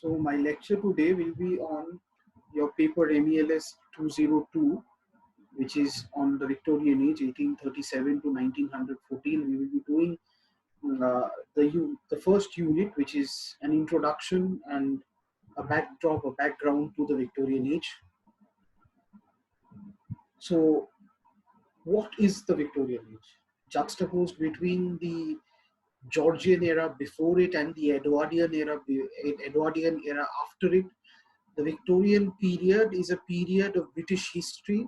So my lecture today will be on your paper MELS202, which is on the Victorian Age, 1837 to 1914. We will be doing the first unit, which is an introduction and a background to the Victorian Age. So what is the Victorian Age? Juxtaposed between the Georgian era before it and the Edwardian era after it, the Victorian period is a period of British history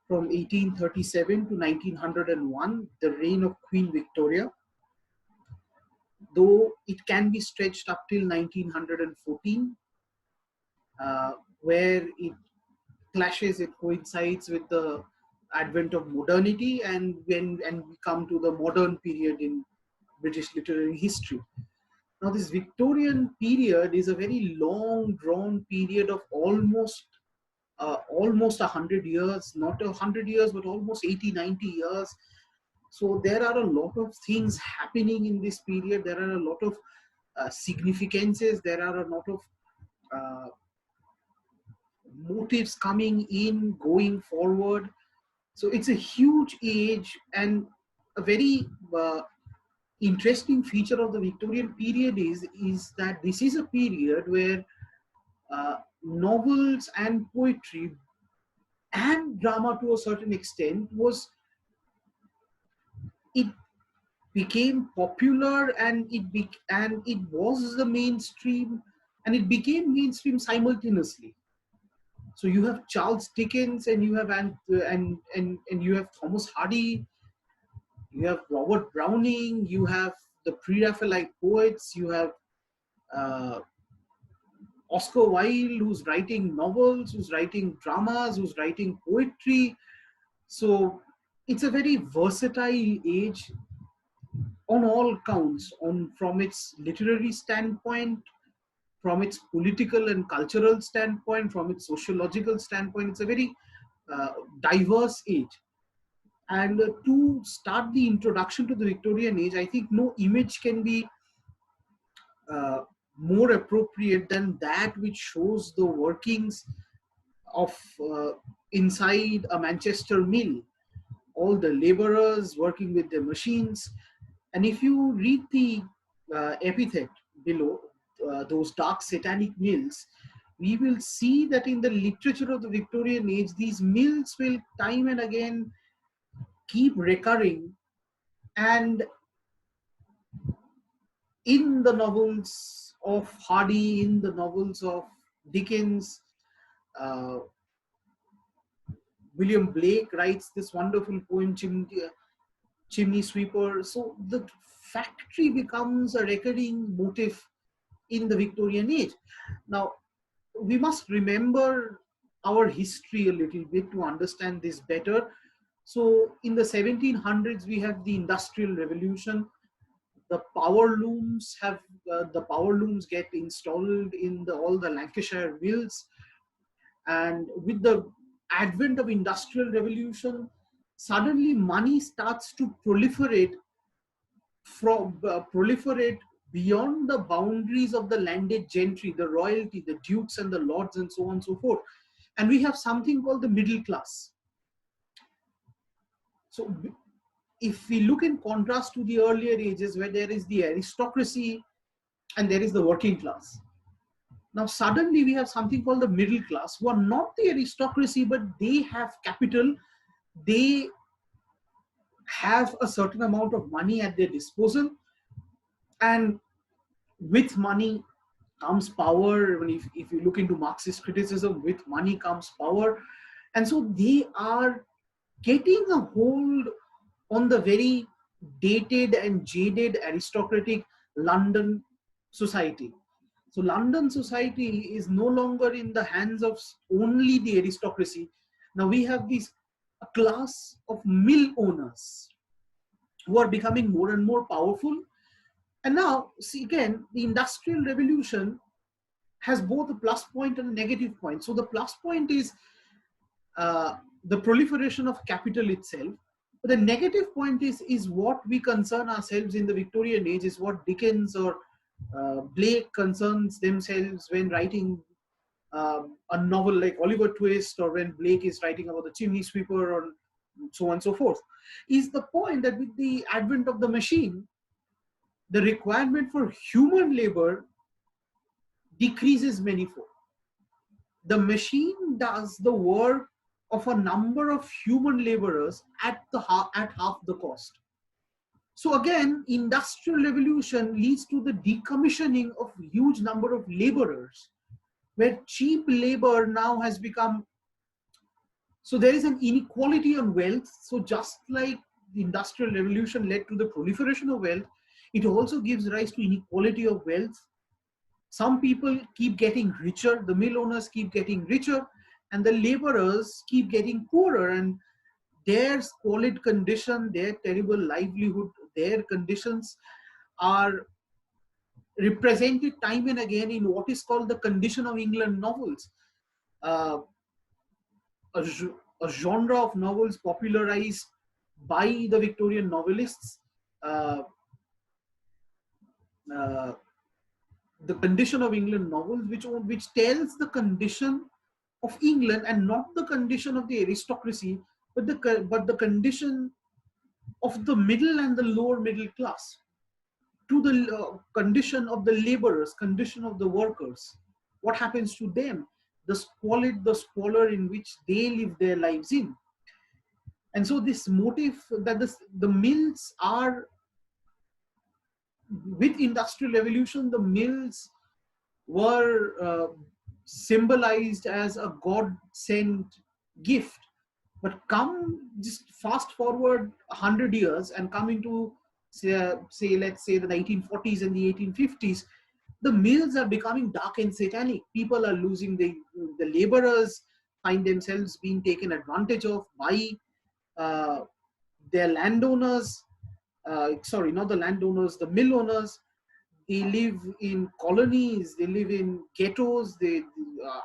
from 1837 to 1901, the reign of Queen Victoria, though it can be stretched up till 1914, where it clashes, it coincides with the advent of modernity, and we come to the modern period in British literary history. Now, this Victorian period is a very long drawn period of almost 100 years, not 100 years, but almost 80-90 years. So there are a lot of things happening in this period. There are a lot of significances. There are a lot of motives coming in, going forward. So it's a huge age, and a very interesting feature of the Victorian period is that this is a period where novels and poetry and drama, to a certain extent, it became popular, and it was the mainstream, and it became mainstream simultaneously. So you have Charles Dickens, and you have and you have Thomas Hardy, you have Robert Browning, you have the PreRaphaelite poets, you have Oscar Wilde, who's writing novels, who's writing dramas, who's writing poetry. So it's a very versatile age on all counts, from its literary standpoint, from its political and cultural standpoint, from its sociological standpoint. It's a very diverse age. And to start the introduction to the Victorian Age, I think no image can be more appropriate than that which shows the workings of inside a Manchester mill, all the laborers working with their machines. And if you read the epithet below, those dark satanic mills, we will see that in the literature of the Victorian Age, these mills will time and again keep recurring. And in the novels of Hardy, in the novels of Dickens, William Blake writes this wonderful poem, Chimney Sweeper. So the factory becomes a recurring motif in the Victorian Age. Now, we must remember our history a little bit to understand this better. So in the 1700s, we have the Industrial Revolution. The power looms get installed in all the Lancashire mills, and with the advent of Industrial Revolution, suddenly money starts to proliferate beyond the boundaries of the landed gentry, the royalty, the dukes and the lords, and so on and so forth. And we have something called the middle class. So if we look in contrast to the earlier ages, where there is the aristocracy and there is the working class, now suddenly we have something called the middle class, who are not the aristocracy, but they have capital, they have a certain amount of money at their disposal, and with money comes power. If you look into Marxist criticism, with money comes power. And so they are getting a hold on the very dated and jaded aristocratic London society. So London society is no longer in the hands of only the aristocracy. Now we have a class of mill owners who are becoming more and more powerful. And now, see, again, the Industrial Revolution has both a plus point and a negative point. So the plus point is the proliferation of capital itself. But the negative point is what we concern ourselves in the Victorian Age, is what Dickens or Blake concerns themselves when writing a novel like Oliver Twist, or when Blake is writing about the chimney sweeper, or so on and so forth, is the point that with the advent of the machine, the requirement for human labor decreases manifold. The machine does the work of a number of human laborers at half the cost. So again, industrial revolution leads to the decommissioning of huge number of laborers, where cheap labor now has become, so there is an inequality on wealth. So just like the industrial revolution led to the proliferation of wealth, it also gives rise to inequality of wealth. Some people keep getting richer, the mill owners keep getting richer, and the laborers keep getting poorer, and their squalid condition, their terrible livelihood, their conditions are represented time and again in what is called the Condition of England novels, uh, a, a genre of novels popularized by the Victorian novelists. Uh, uh, the Condition of England novels, which tells the condition of England, and not the condition of the aristocracy, but the condition of the middle and the lower middle class, to the condition of the laborers, condition of the workers. What happens to them? The squalid, the squalor in which they live their lives in. And so this motive that the mills are, with industrial revolution, the mills were symbolized as a God sent gift. But come, just fast forward 100 years and come into, let's say the 1940s and the 1850s, the mills are becoming dark and satanic. People are losing the laborers find themselves being taken advantage of by their landowners. Sorry, not the landowners, the mill owners. They live in colonies, they live in ghettos, they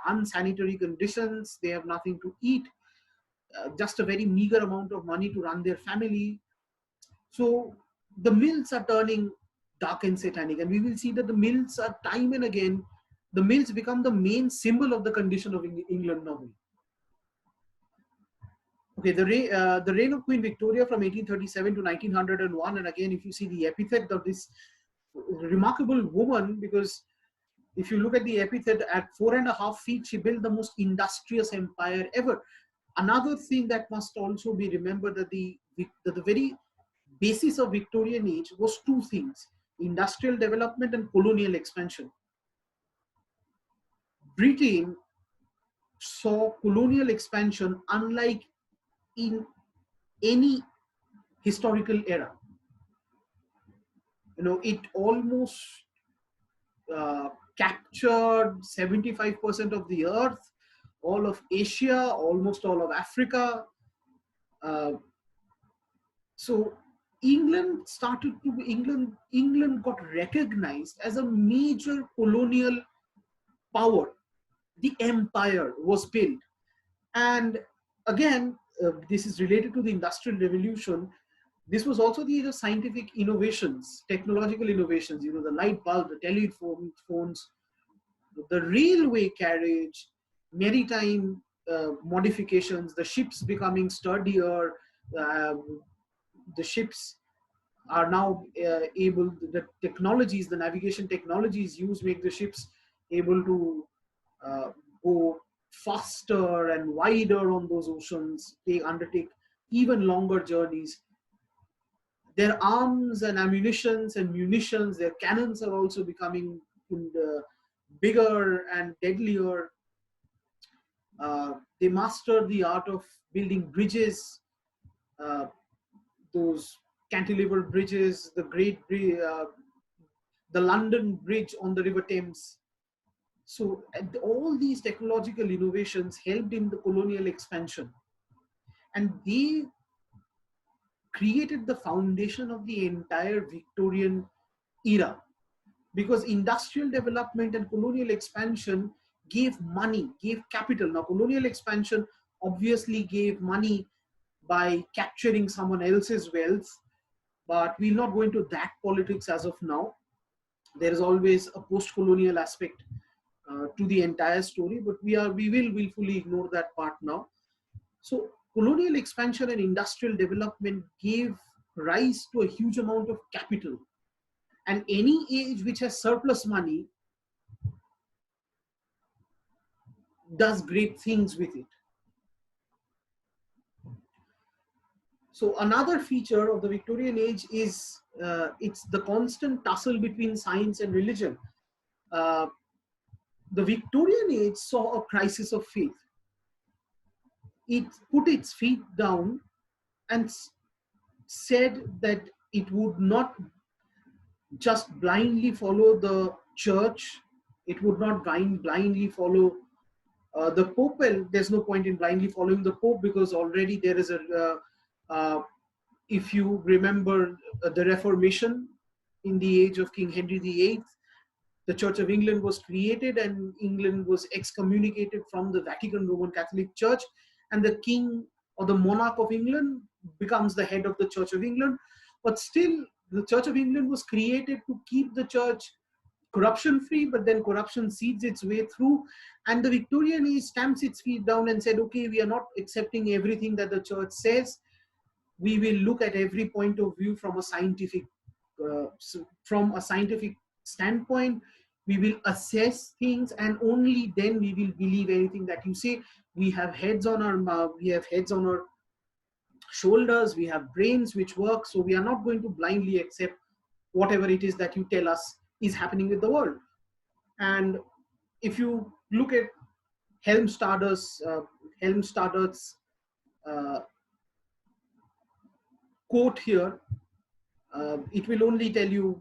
unsanitary conditions, they have nothing to eat, just a very meager amount of money to run their family. So the mills are turning dark and satanic, and we will see that the mills are, time and again, the mills become the main symbol of the Condition of England novel. Okay, the reign of Queen Victoria from 1837 to 1901, and again, if you see the epithet of this remarkable woman, because if you look at the epithet, at 4.5 feet, she built the most industrious empire ever. Another thing that must also be remembered, that the very basis of Victorian age was two things: industrial development and colonial expansion. Britain saw colonial expansion unlike in any historical era. It almost captured 75% of the earth, all of Asia, almost all of Africa. So England got recognized as a major colonial power. The empire was built. And again, this is related to the Industrial Revolution. This was also the age of scientific innovations, technological innovations, the light bulb, the telephones, the railway carriage, maritime modifications, the ships becoming sturdier. The ships are now able, the technologies, the navigation technologies used make the ships able to go faster and wider on those oceans. They undertake even longer journeys. Their arms and ammunitions and munitions, their cannons are also becoming bigger and deadlier. They master the art of building bridges, those cantilever bridges, the London Bridge on the River Thames. So all these technological innovations helped in the colonial expansion, and they created the foundation of the entire Victorian era, because industrial development and colonial expansion gave money, gave capital. Now, colonial expansion obviously gave money by capturing someone else's wealth, but we'll not go into that politics as of now. There is always a post-colonial aspect to the entire story, but we will willfully ignore that part now. So colonial expansion and industrial development gave rise to a huge amount of capital, and any age which has surplus money does great things with it. So another feature of the Victorian age is it's the constant tussle between science and religion. Uh, the Victorian age saw a crisis of faith. It put its feet down and said that it would not just blindly follow the church. It would not blindly follow the Pope. Well, there's no point in blindly following the Pope, because already there is if you remember the Reformation in the age of King Henry VIII, the Church of England was created and England was excommunicated from the Vatican Roman Catholic Church, and the king or the monarch of England becomes the head of the Church of England. But still, the Church of England was created to keep the church corruption free, but then corruption seeds its way through, and the Victorian age stamps its feet down and said, okay, we are not accepting everything that the church says. We will look at every point of view from a scientific standpoint. We will assess things, and only then we will believe anything that you say. We have heads on our shoulders, we have brains which work, so we are not going to blindly accept whatever it is that you tell us is happening with the world. And if you look at Helmstadt's quote here, it will only tell you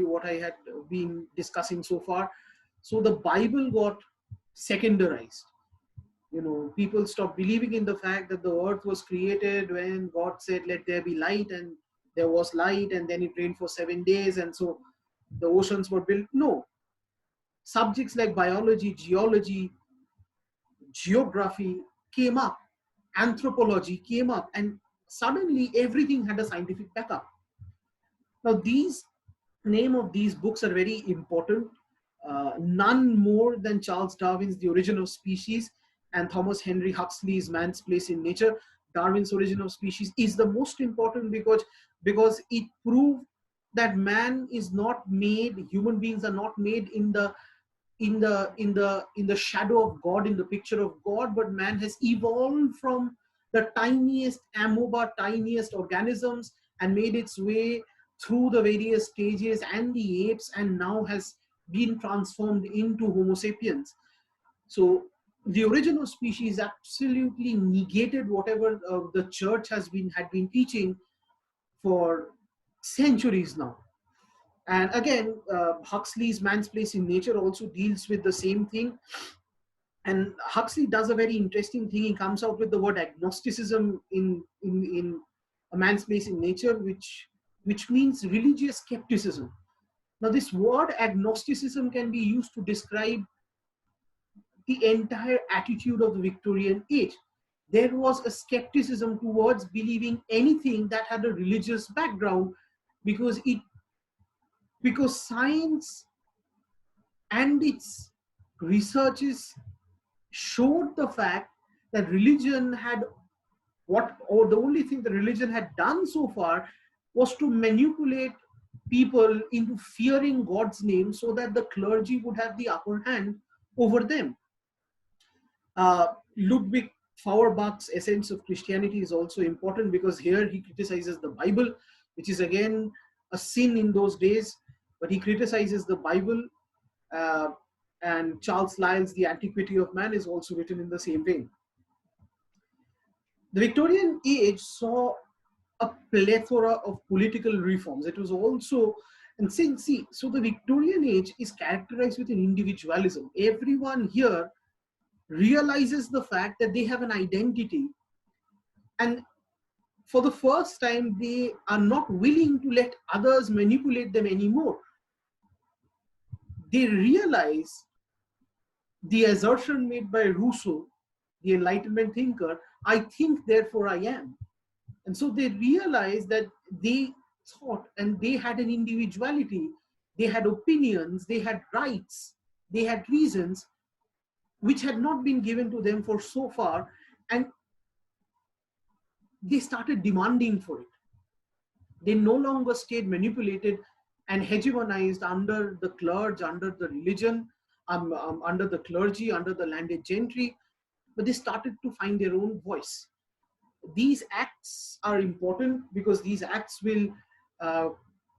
what I had been discussing so far. So the Bible got secularized. People stopped believing in the fact that the earth was created when God said, let there be light, and there was light, and then it rained for 7 days, and so the oceans were built. No. Subjects like biology, geology, geography came up, anthropology came up, and suddenly everything had a scientific backup. Now, name of these books are very important. None more than Charles Darwin's The Origin of Species and Thomas Henry Huxley's Man's Place in Nature. Darwin's Origin of Species is the most important because it proved that human beings are not made in the shadow of God, in the picture of God, but man has evolved from the tiniest amoeba, tiniest organisms, and made its way through the various stages and the apes, and now has been transformed into Homo sapiens. So the Origin of Species absolutely negated whatever the church had been teaching for centuries now. And again, Huxley's Man's Place in Nature also deals with the same thing. And Huxley does a very interesting thing. He comes out with the word agnosticism in A Man's Place in Nature, which means religious skepticism. Now, this word agnosticism can be used to describe the entire attitude of the Victorian age. There was a skepticism towards believing anything that had a religious background, because science and its researches showed the fact that religion had the only thing that religion had done so far was to manipulate people into fearing God's name so that the clergy would have the upper hand over them. Ludwig Feuerbach's Essence of Christianity is also important, because here he criticizes the Bible, which is again a sin in those days, but he criticizes the Bible. And Charles Lyell's The Antiquity of Man is also written in the same vein. The Victorian age saw a plethora of political reforms. It was also, so the Victorian age is characterized with an individualism. Everyone here realizes the fact that they have an identity, and for the first time they are not willing to let others manipulate them anymore. They realize the assertion made by Rousseau, the Enlightenment thinker, I think, therefore I am. And so they realized that they thought and they had an individuality, they had opinions, they had rights, they had reasons which had not been given to them for so far, and they started demanding for it. They no longer stayed manipulated and hegemonized under the clergy, under the religion, under the clergy, under the landed gentry, but they started to find their own voice. These acts are important because these acts will uh,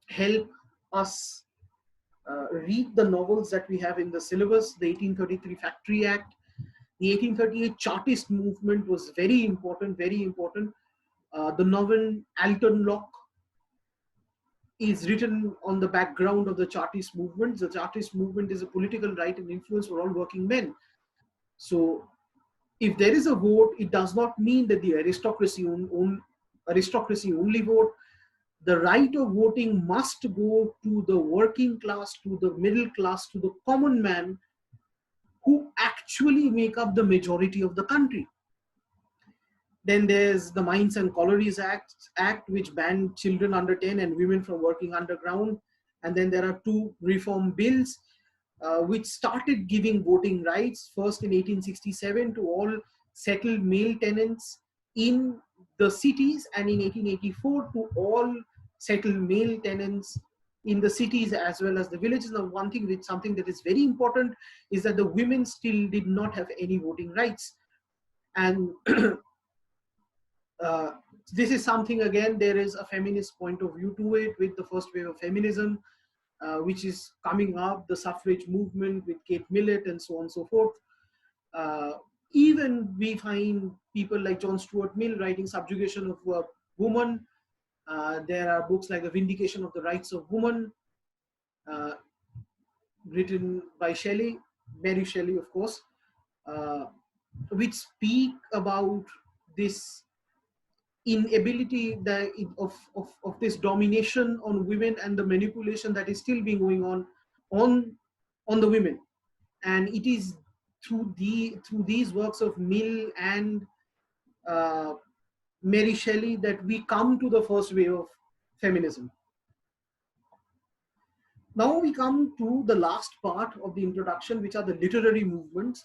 help us read the novels that we have in the syllabus. The 1833 Factory Act, the 1838 Chartist movement was very important, very important. The novel Alton Locke is written on the background of the Chartist movement. The Chartist movement is a political right and influence for all working men. So if there is a vote, it does not mean that the aristocracy only vote. The right of voting must go to the working class, to the middle class, to the common man who actually make up the majority of the country. Then there's the Mines and Collieries Act, which banned children under 10 and women from working underground. And then there are two reform bills which started giving voting rights, first in 1867 to all settled male tenants in the cities, and in 1884 to all settled male tenants in the cities as well as the villages. Now, one thing, which something that is very important, is that the women still did not have any voting rights. And this is something, again, there is a feminist point of view to it with the first wave of feminism, which is coming up, the suffrage movement with Kate Millett and so on and so forth. Even we find people like John Stuart Mill writing Subjugation of Woman. There are books like The Vindication of the Rights of Woman, written by Shelley, Mary Shelley, of course, which speak about this inability of this domination on women and the manipulation that is still being going on the women. And it is through these works of Mill and Mary Shelley that we come to the first wave of feminism. Now we come to the last part of the introduction, which are the literary movements.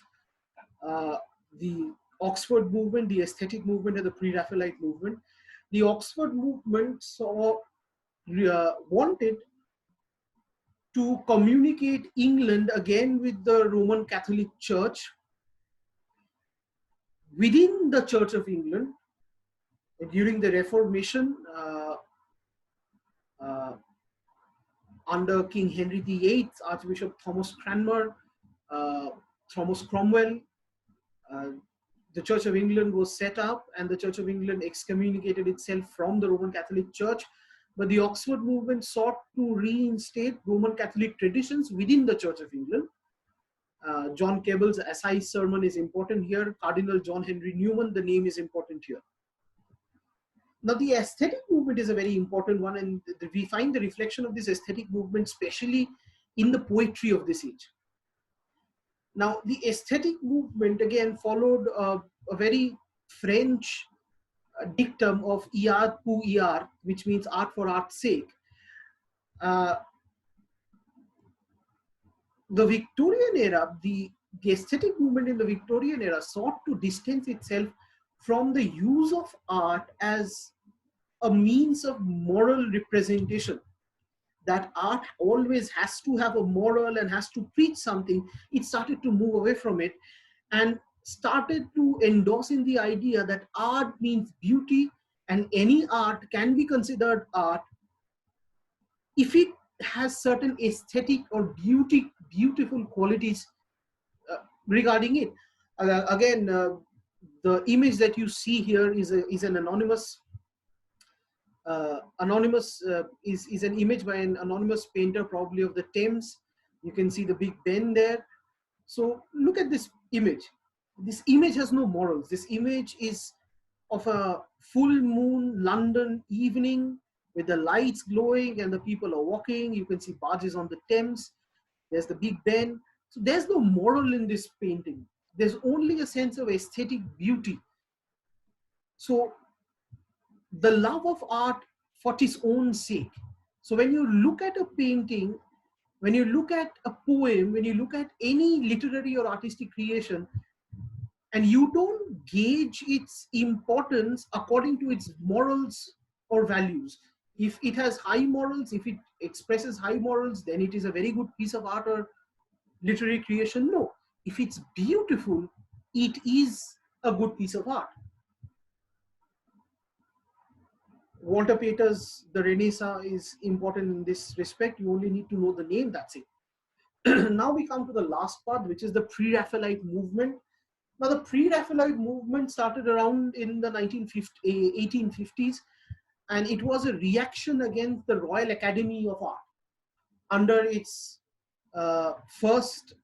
The Oxford movement, the aesthetic movement, and the Pre-Raphaelite movement. The Oxford movement wanted to communicate England again with the Roman Catholic Church within the Church of England. During the Reformation, under King Henry VIII, Archbishop Thomas Cranmer, Thomas Cromwell, the Church of England was set up, and the Church of England excommunicated itself from the Roman Catholic Church. But the Oxford movement sought to reinstate Roman Catholic traditions within the Church of England. John Cable's Assize sermon is important here. Cardinal John Henry Newman, the name is important here. Now, the aesthetic movement is a very important one, and we find the reflection of this aesthetic movement, especially in the poetry of this age. Now, the aesthetic movement again followed a very French dictum of art pour art, which means art for art's sake. The Victorian era, the aesthetic movement in the Victorian era sought to distance itself from the use of art as a means of moral representation. That art always has to have a moral and has to preach something. It started to move away from it and started to endorse in the idea that art means beauty, and any art can be considered art if it has certain aesthetic or beautiful qualities regarding it. Again, the image that you see here is an anonymous. Is an image by an anonymous painter, probably of the Thames. You can see the Big Ben there. So look at this image. This image has no morals. This image is of a full moon London evening with the lights glowing and the people are walking. You can see barges on the Thames. There's the Big Ben. So there's no moral in this painting. There's only a sense of aesthetic beauty. So the love of art for its own sake. So when you look at a painting, When you look at a poem, when you look at any literary or artistic creation, and you don't gauge its importance according to its morals or values. If it has high morals, if it expresses high morals, then it is a very good piece of art or literary creation. No. If it's beautiful, it is a good piece of art. Walter Pater's The Renaissance is important in this respect. You only need to know the name, that's it. Now we come to the last part, which is the Pre-Raphaelite movement. Now, the Pre-Raphaelite movement started around in the 1850s, and it was a reaction against the Royal Academy of Art under its first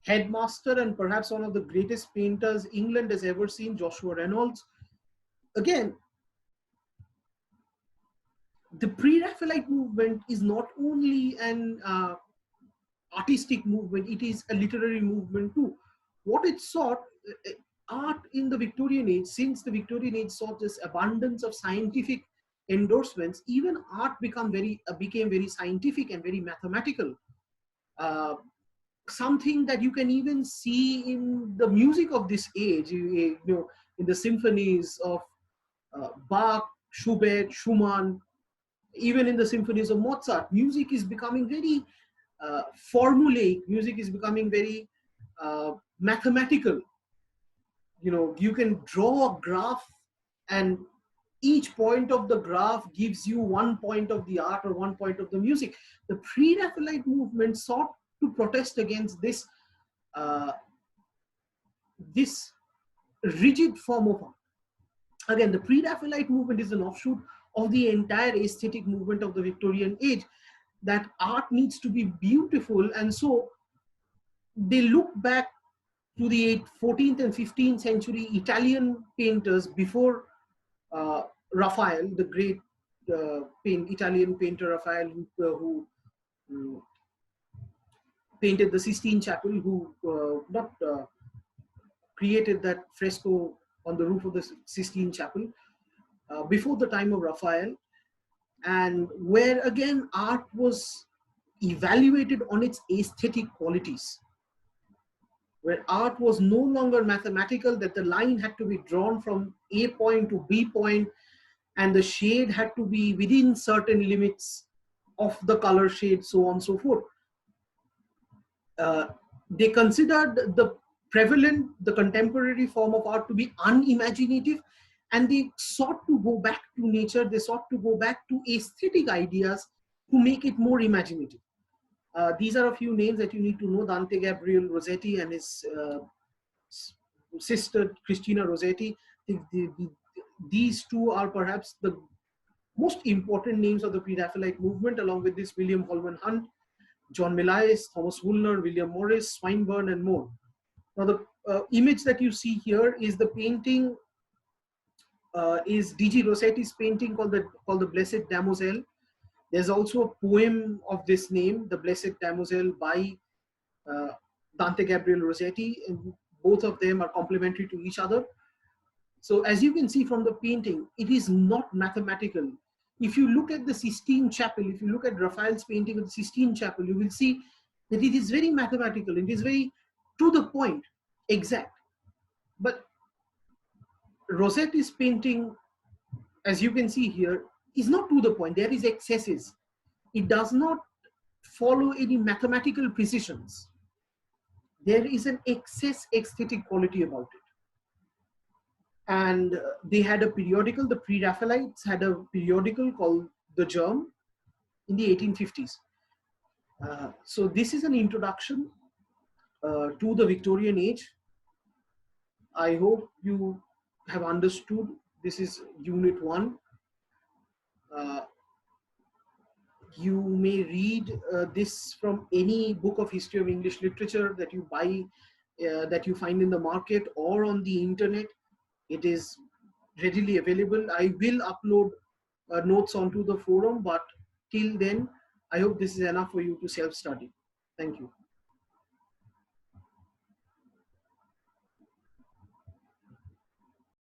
headmaster and perhaps one of the greatest painters England has ever seen, Joshua Reynolds. Again, the Pre-Raphaelite movement is not only an artistic movement, it is a literary movement too. What it sought, art in the Victorian age, since the Victorian age sought this abundance of scientific endorsements, even art became very scientific and very mathematical. Something that you can even see in the music of this age, you know, in the symphonies of Bach, Schubert, Schumann, even in the symphonies of Mozart. Music is becoming very formulaic. Music is becoming very mathematical. You know, you can draw a graph, and each point of the graph gives you one point of the art or one point of the music. The Pre-Raphaelite movement sought to protest against this this rigid form of art. Again, the Pre-Raphaelite movement is an offshoot of the entire aesthetic movement of the Victorian age, that art needs to be beautiful, and so they look back to the 14th and 15th century Italian painters before Raphael, the great Italian painter Raphael, who painted the Sistine Chapel, who not created that fresco on the roof of the Sistine Chapel, before the time of Raphael, and where again art was evaluated on its aesthetic qualities, where art was no longer mathematical, that the line had to be drawn from A point to B point, and the shade had to be within certain limits of the color shade, so on and so forth. They considered the contemporary form of art to be unimaginative, and they sought to go back to nature, they sought to go back to aesthetic ideas to make it more imaginative. These are a few names that you need to know: Dante Gabriel Rossetti and his sister Christina Rossetti. These two are perhaps the most important names of the Pre-Raphaelite movement. Along with this, William Holman Hunt, John Millais, Thomas Woolner, William Morris, Swinburne, and more. Now, the image that you see here is the painting, is D.G. Rossetti's painting called the Blessed Damozel. There's also a poem of this name, The Blessed Damozel, by Dante Gabriel Rossetti, and both of them are complementary to each other. So as you can see from the painting, it is not mathematical. If you look at the Sistine Chapel, if you look at Raphael's painting of the Sistine Chapel, you will see that it is very mathematical. It is very to the point, exact. But Rossetti's painting, as you can see here, is not to the point. There is excesses. It does not follow any mathematical precisions. There is an excess aesthetic quality about it. And they had a periodical, the Pre-Raphaelites had a periodical called The Germ in the 1850s. So this is an introduction to the Victorian age. I hope you have understood. This is Unit 1. You may read this from any book of history of English literature that you buy, that you find in the market or on the internet. It is readily available. I will upload notes onto the forum, but till then, I hope this is enough for you to self-study. Thank you.